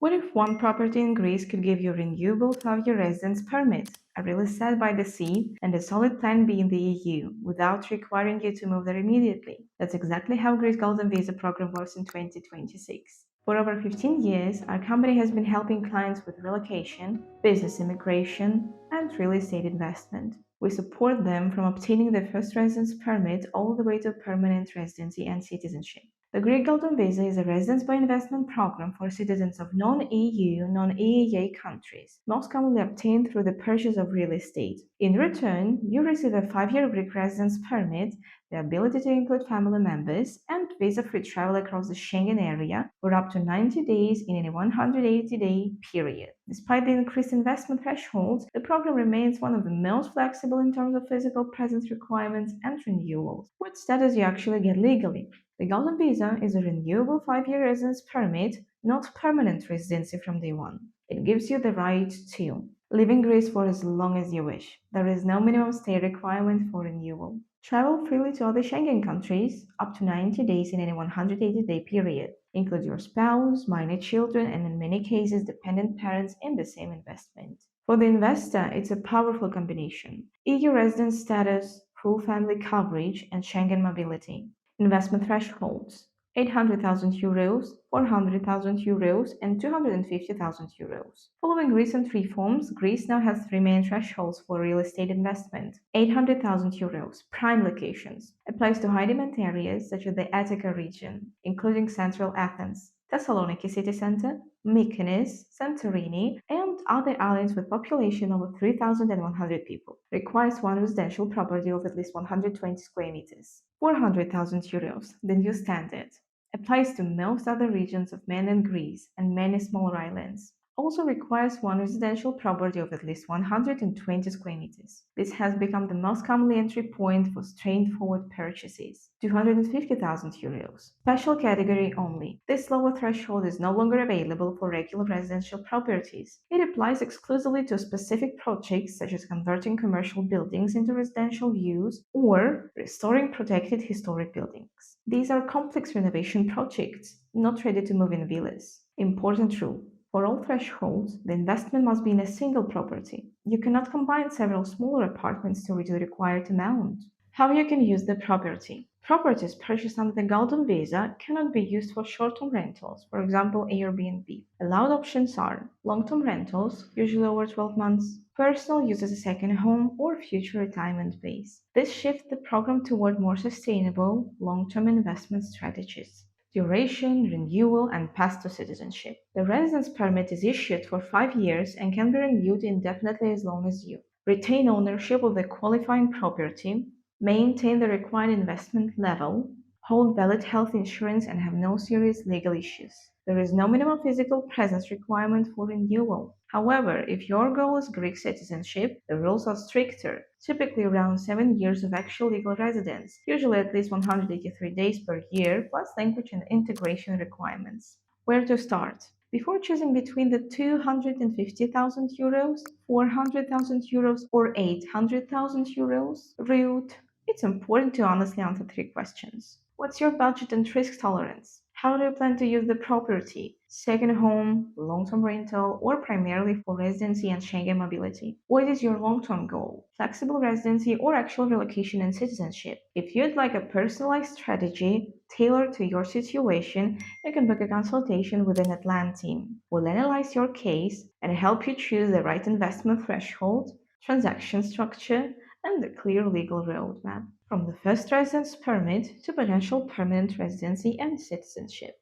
What if one property in Greece could give you a renewable 5-year residence permit, a real estate by the sea, and a solid plan B in the EU without requiring you to move there immediately? That's exactly how Greece Golden Visa program works in 2026. For over 15 years, our company has been helping clients with relocation, business immigration, and real estate investment. We support them from obtaining their first residence permit all the way to permanent residency and citizenship. The Greek Golden Visa is a residence by investment program for citizens of non-EU, non-EEA countries, most commonly obtained through the purchase of real estate. In return, you receive a 5-year Greek residence permit, the ability to include family members, and visa-free travel across the Schengen area for up to 90 days in a 180-day period. Despite the increased investment thresholds, the program remains one of the most flexible in terms of physical presence requirements and renewals. What status you actually get legally? The Golden Visa is a renewable 5-year residence permit, not permanent residency from day one. It gives you the right to live in Greece for as long as you wish. There is no minimum stay requirement for renewal. Travel freely to other Schengen countries up to 90 days in any 180-day period. Include your spouse, minor children, and in many cases, dependent parents in the same investment. For the investor, it's a powerful combination: EU residence status, full family coverage, and Schengen mobility. Investment thresholds: 800,000 euros, 400,000 euros, and 250,000 euros. Following recent reforms, Greece now has three main thresholds for real estate investment. 800,000 euros, prime locations, applies to high demand areas such as the Attica region, including central Athens, Thessaloniki city center, Mykonos, Santorini, and other islands with population over 3,100 people. Requires one residential property of at least 120 square meters. 400,000 euros, the new standard. Applies to most other regions of mainland Greece and many smaller islands. Also requires one residential property of at least 120 square meters. This has become the most commonly entry point for straightforward purchases. 250,000 euros. Special category only. This lower threshold is no longer available for regular residential properties. It applies exclusively to specific projects such as converting commercial buildings into residential use or restoring protected historic buildings. These are complex renovation projects, not ready to move in villas. Important rule: for all thresholds, the investment must be in a single property. You cannot combine several smaller apartments to reach the required amount. How you can use the property. Properties purchased under the Golden Visa cannot be used for short-term rentals, for example Airbnb. Allowed options are long-term rentals, usually over 12 months, personal use as a second home, or future retirement base. This shifts the program toward more sustainable, long-term investment strategies. Duration, renewal, and path to citizenship. The residence permit is issued for 5 years and can be renewed indefinitely as long as you retain ownership of the qualifying property, maintain the required investment level, hold valid health insurance, and have no serious legal issues. There is no minimum physical presence requirement for renewal. However, if your goal is Greek citizenship, the rules are stricter, typically around 7 years of actual legal residence, usually at least 183 days per year, plus language and integration requirements. Where to start? Before choosing between the 250,000 euros, 400,000 euros, or 800,000 euros route, it's important to honestly answer three questions. What's your budget and risk tolerance? How do you plan to use the property? Second home, long-term rental, or primarily for residency and Schengen mobility? What is your long-term goal? Flexible residency or actual relocation and citizenship? If you'd like a personalized strategy tailored to your situation, you can book a consultation with an Atlant team. We'll analyze your case and help you choose the right investment threshold, transaction structure, and a clear legal roadmap, from the first residence permit to potential permanent residency and citizenship.